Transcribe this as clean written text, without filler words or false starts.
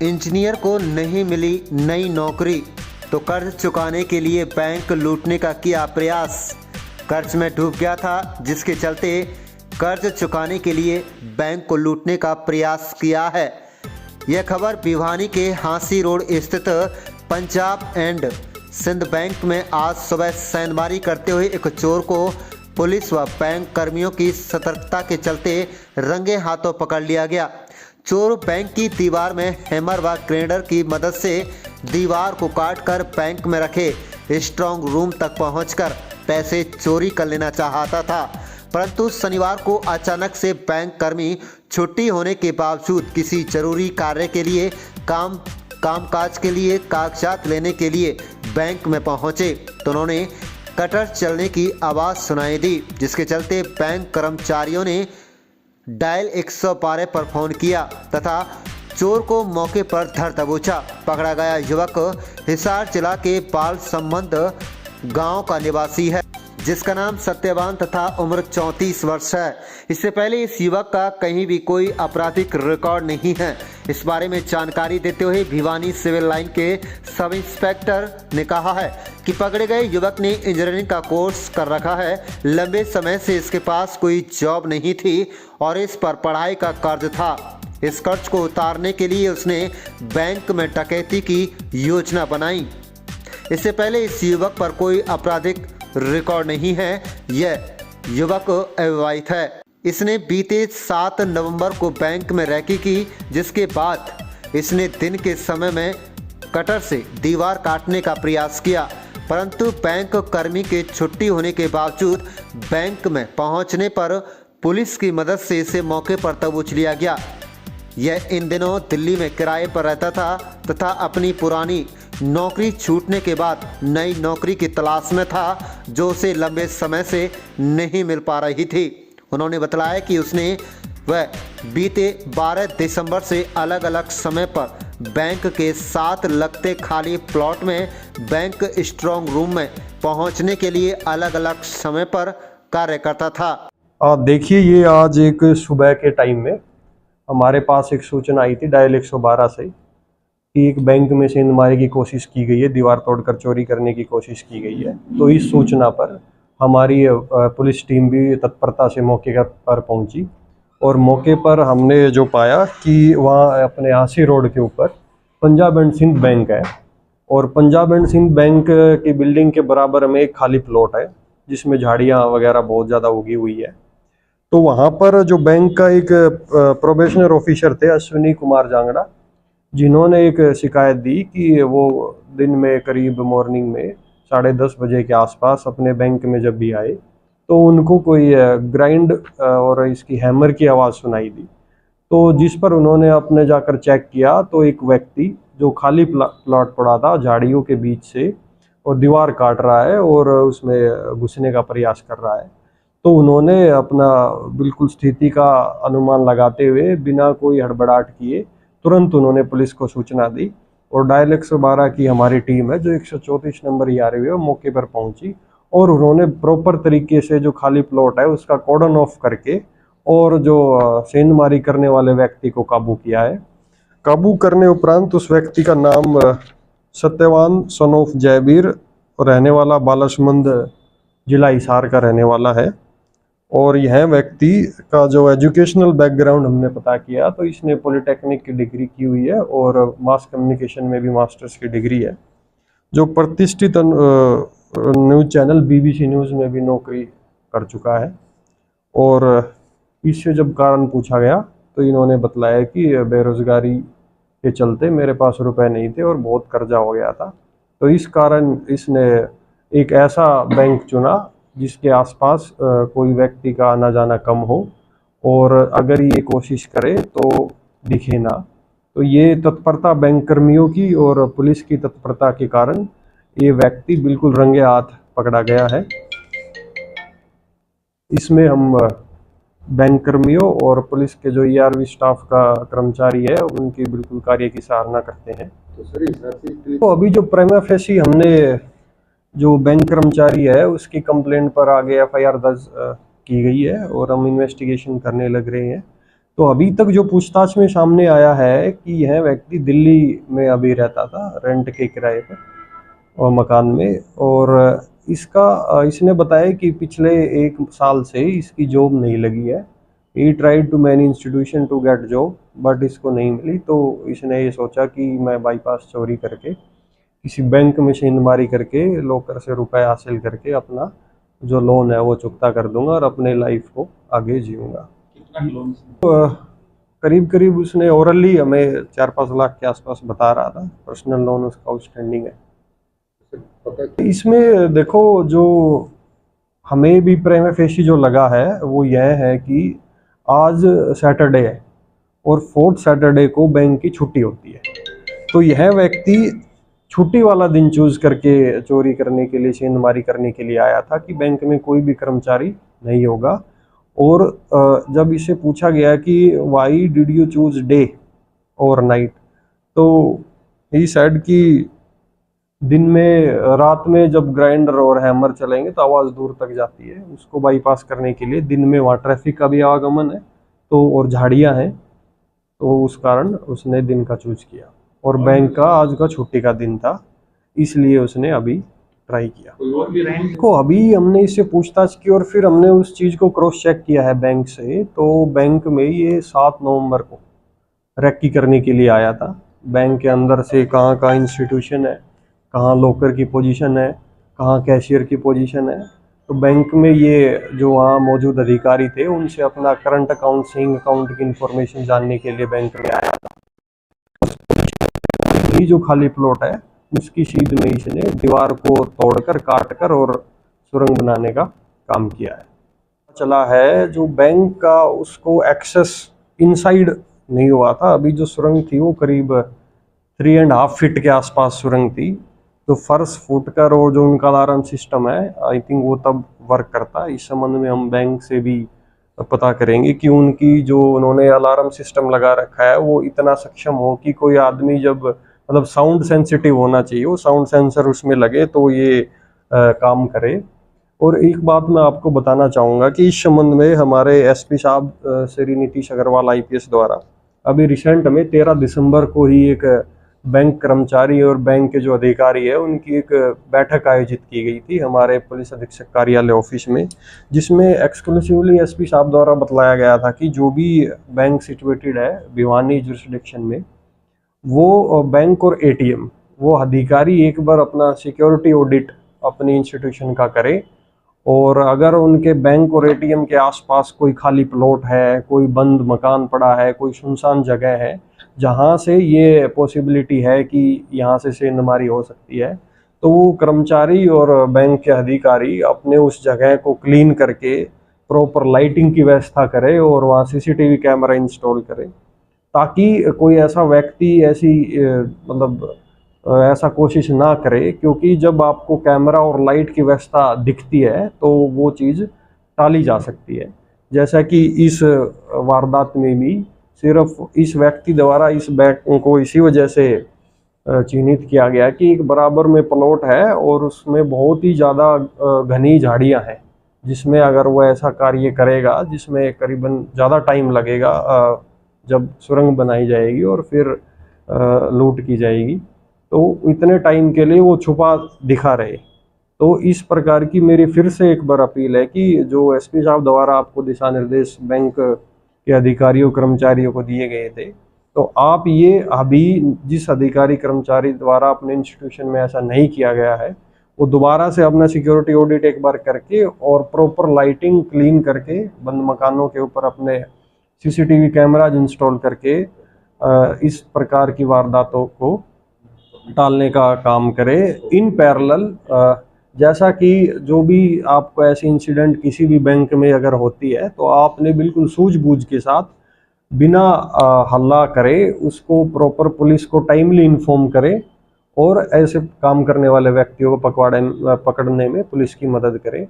Engineer को नहीं मिली नई नौकरी तो कर्ज चुकाने के लिए बैंक लूटने का किया प्रयास। कर्ज में डूब गया था, जिसके चलते कर्ज चुकाने के लिए बैंक को लूटने का प्रयास किया है। यह खबर भिवानी के हांसी रोड स्थित पंजाब एंड सिंध बैंक में आज सुबह सेंधमारी करते हुए एक चोर को पुलिस व बैंक कर्मियों की सतर्कता के चलते रंगे हाथों पकड़ लिया गया। चोर बैंक की दीवार में हैमर व ग्रेडर की मदद से दीवार को काटकर बैंक में रखे स्ट्रांग रूम तक पहुंचकर पैसे चोरी कर लेना चाहता था, परंतु शनिवार को अचानक से बैंक कर्मी छुट्टी होने के बावजूद किसी जरूरी कार्य के लिए कामकाज के लिए कागजात लेने के लिए बैंक में पहुंचे तो उन्होंने कटर चलने की आवाज़ सुनाई दी, जिसके चलते बैंक कर्मचारियों ने डायल 112 पर फोन किया तथा चोर को मौके पर धर दबोचा। पकड़ा गया युवक हिसार जिला के पाल संबंध गांव का निवासी है, जिसका नाम सत्यवान तथा उम्र 34 वर्ष है। इससे पहले इस युवक का कहीं भी कोई आपराधिक रिकॉर्ड नहीं है। इस बारे में जानकारी देते हुए भिवानी सिविल लाइन के सब इंस्पेक्टर ने कहा है कि पकड़े गए युवक ने इंजीनियरिंग का कोर्स कर रखा है। लंबे समय से इसके पास कोई जॉब नहीं थी और इस पर पढ़ाई का कर्ज था। इस कर्ज को उतारने के लिए उसने बैंक में डकैती की योजना बनाई। इससे पहले इस युवक पर कोई आपराधिक रिकॉर्ड नहीं है। यह युवक अविवाहित है। इसने बीते 7 नवंबर को बैंक में रैकी की, जिसके बाद इसने दिन के समय में कटर से दीवार काटने का प्रयास किया, परंतु बैंक कर्मी के छुट्टी होने के बावजूद बैंक में पहुंचने पर पुलिस की मदद से इसे मौके पर दबोच लिया गया। यह इन दिनों दिल्ली में किराए पर रहता था तथा अपनी पुरानी नौकरी छूटने के बाद नई नौकरी की तलाश में था, जो उसे लंबे समय से नहीं मिल पा रही थी। उन्होंने बताया कि उसने वह बीते 12 दिसंबर से अलग अलग समय पर बैंक के साथ लगते खाली प्लॉट में बैंक स्ट्रांग रूम में पहुंचने के लिए अलग अलग समय पर कार्य करता था। देखिए, ये आज एक सुबह के टाइम में हमारे पास एक सूचना आई थी डायल 112 से कि एक बैंक में सेंधमारी की कोशिश की गई है, दीवार तोड़कर चोरी करने की कोशिश की गई है। तो इस सूचना पर हमारी पुलिस टीम भी तत्परता से मौके पर पहुंची और मौके पर हमने जो पाया कि वहाँ अपने हांसी रोड के ऊपर पंजाब एंड सिंध बैंक है और पंजाब एंड सिंध बैंक की बिल्डिंग के बराबर में एक खाली प्लॉट है जिसमें झाड़ियाँ वगैरह बहुत ज़्यादा उगी हुई है। तो वहाँ पर जो बैंक का एक प्रोबेशनर ऑफिसर थे अश्विनी कुमार जांगड़ा, जिन्होंने एक शिकायत दी कि वो दिन में करीब मॉर्निंग में 10:30 बजे के आसपास अपने बैंक में जब भी आए तो उनको कोई ग्राइंड और इसकी हैमर की आवाज़ सुनाई दी। तो जिस पर उन्होंने अपने जाकर चेक किया तो एक व्यक्ति जो खाली प्लॉट पड़ा था झाड़ियों के बीच से और दीवार काट रहा है और उसमें घुसने का प्रयास कर रहा है। तो उन्होंने अपना बिल्कुल स्थिति का अनुमान लगाते हुए बिना कोई हड़बड़ाहट किए तुरंत उन्होंने पुलिस को सूचना दी और डायल 112 की हमारी टीम है जो 134 नंबर ही आ रही है वो मौके पर पहुंची और उन्होंने प्रॉपर तरीके से जो खाली प्लॉट है उसका कॉर्डन ऑफ करके और जो सेंधमारी करने वाले व्यक्ति को काबू किया है। काबू करने उपरांत उस व्यक्ति का नाम सत्यवान सन ऑफ जयबीर, रहने वाला बालासमुंद जिला हिसार का रहने वाला है। और यह व्यक्ति का जो एजुकेशनल बैकग्राउंड हमने पता किया तो इसने पॉलिटेक्निक की डिग्री की हुई है और मास कम्युनिकेशन में भी मास्टर्स की डिग्री है। जो प्रतिष्ठित न्यूज़ चैनल BBC न्यूज़ में भी नौकरी कर चुका है। और इससे जब कारण पूछा गया तो इन्होंने बतलाया कि बेरोजगारी के चलते मेरे पास रुपए नहीं थे और बहुत कर्जा हो गया था, तो इस कारण इसने एक ऐसा बैंक चुना जिसके आसपास कोई व्यक्ति का आना जाना कम हो और अगर ये कोशिश करे तो दिखे ना। तो ये तत्परता बैंक कर्मियों की और पुलिस की तत्परता के कारण ये व्यक्ति बिल्कुल रंगे हाथ पकड़ा गया है। इसमें हम बैंक कर्मियों और पुलिस के जो ERV स्टाफ का कर्मचारी है उनकी बिल्कुल कार्य की सराहना करते हैं। तो अभी जो प्राइमा फेसी हमने जो बैंक कर्मचारी है उसकी कंप्लेंट पर आगे FIR दर्ज की गई है और हम इन्वेस्टिगेशन करने लग रहे हैं। तो अभी तक जो पूछताछ में सामने आया है कि यह व्यक्ति दिल्ली में अभी रहता था रेंट के किराए पर और मकान में, और इसने बताया कि पिछले 1 साल से इसकी जॉब नहीं लगी है। He tried to many institution to get job but इसको नहीं मिली, तो इसने ये सोचा कि मैं बाईपास चोरी करके किसी बैंक में छीनमारी करके लॉकर से रुपए हासिल करके अपना जो लोन है वो चुकता कर दूंगा और अपने लाइफ को आगे जीऊँगा। करीब करीब उसने ओरली हमें 4-5 लाख के आसपास बता रहा था। पर्सनल लोन उसका आउटस्टैंडिंग है। इसमें देखो, जो हमें भी प्रेमा फेशी जो लगा है वो यह है कि आज सैटरडे है और 4th सैटरडे को बैंक की छुट्टी होती है, तो यह व्यक्ति छुट्टी वाला दिन चूज करके चोरी करने के लिए, छीनमारी करने के लिए आया था कि बैंक में कोई भी कर्मचारी नहीं होगा। और जब इसे पूछा गया कि why did you choose day और नाइट, तो ही सेड कि दिन में, रात में जब ग्राइंडर और हैमर चलेंगे तो आवाज़ दूर तक जाती है, उसको बाईपास करने के लिए दिन में वहाँ ट्रैफिक का भी आवागमन है तो और झाड़ियाँ हैं, तो उस कारण उसने दिन का चूज किया और बैंक का आज का छुट्टी का दिन था, इसलिए उसने अभी ट्राई किया। देखो, अभी हमने इससे पूछताछ की और फिर हमने उस चीज़ को क्रॉस चेक किया है बैंक से, तो बैंक में ये 7 नवंबर को रेकी करने के लिए आया था। बैंक के अंदर से कहाँ कहाँ इंस्टीट्यूशन है, कहाँ लॉकर की पोजीशन है, कहाँ कैशियर की पोजीशन है, तो बैंक में ये जो वहाँ मौजूद अधिकारी थे उनसे अपना करंट अकाउंट, सेविंग अकाउंट की इंफॉर्मेशन जानने के लिए बैंक में आया था। ये जो खाली प्लॉट है उसकी सीध में इसने दीवार को तोड़कर, काट कर और सुरंग बनाने का काम किया है। चला है जो बैंक का उसको एक्सेस इनसाइड नहीं हुआ था। अभी जो सुरंग थी वो करीब 3.5 फीट के आसपास सुरंग थी, तो फर्श फूट कर, और जो उनका अलार्म सिस्टम है आई थिंक वो तब वर्क करता है। इस संबंध में हम बैंक से भी पता करेंगे कि उनकी जो उन्होंने अलार्म सिस्टम लगा रखा है वो इतना सक्षम हो कि कोई आदमी जब, मतलब साउंड सेंसिटिव होना चाहिए, वो साउंड सेंसर उसमें लगे तो ये काम करे। और एक बात मैं आपको बताना चाहूँगा कि इस संबंध में हमारे एसपी साहब श्री नीतीश अग्रवाल IPS द्वारा अभी रिसेंट में 13 दिसंबर को ही एक बैंक कर्मचारी और बैंक के जो अधिकारी है उनकी एक बैठक आयोजित की गई थी हमारे पुलिस अधीक्षक कार्यालय ऑफिस में, जिसमें एक्सक्लूसिवली एसपी साहब द्वारा बतलाया गया था कि जो भी बैंक सिचुएटेड है भिवानी जुरिस्डिक्शन में, वो बैंक और ATM, वो अधिकारी एक बार अपना सिक्योरिटी ऑडिट अपनी इंस्टीट्यूशन का करे, और अगर उनके बैंक और ATM के आसपास कोई खाली प्लॉट है, कोई बंद मकान पड़ा है, कोई सुनसान जगह है जहां से ये पॉसिबिलिटी है कि यहाँ से छीनमारी हो सकती है, तो वो कर्मचारी और बैंक के अधिकारी अपने उस जगह को क्लीन करके प्रॉपर लाइटिंग की व्यवस्था करे और वहाँ CCTV कैमरा इंस्टॉल करे, ताकि कोई ऐसा व्यक्ति ऐसा कोशिश ना करे, क्योंकि जब आपको कैमरा और लाइट की व्यवस्था दिखती है तो वो चीज़ टाली जा सकती है। जैसा कि इस वारदात में भी सिर्फ इस व्यक्ति द्वारा इस बैंक को इसी वजह से चिन्हित किया गया कि एक बराबर में प्लॉट है और उसमें बहुत ही ज़्यादा घनी झाड़ियाँ हैं, जिसमें अगर वो ऐसा कार्य करेगा जिसमें करीबन ज़्यादा टाइम लगेगा जब सुरंग बनाई जाएगी और फिर लूट की जाएगी, तो इतने टाइम के लिए वो छुपा दिखा रहे। तो इस प्रकार की मेरी फिर से एक बार अपील है कि जो एसपी साहब द्वारा आपको दिशा निर्देश बैंक के अधिकारियों कर्मचारियों को दिए गए थे, तो आप ये अभी जिस अधिकारी कर्मचारी द्वारा अपने इंस्टीट्यूशन में ऐसा नहीं किया गया है, वो दोबारा से अपना सिक्योरिटी ऑडिट एक बार करके और प्रॉपर लाइटिंग क्लीन करके बंद मकानों के ऊपर अपने CCTV कैमराज इंस्टॉल करके इस प्रकार की वारदातों को टालने का काम करे। इन पैरेलल जैसा कि जो भी आपको ऐसी इंसिडेंट किसी भी बैंक में अगर होती है तो आपने बिल्कुल सूझबूझ के साथ बिना हल्ला करे उसको प्रॉपर पुलिस को टाइमली इन्फॉर्म करे और ऐसे काम करने वाले व्यक्तियों को पकड़ने में पुलिस की मदद करे।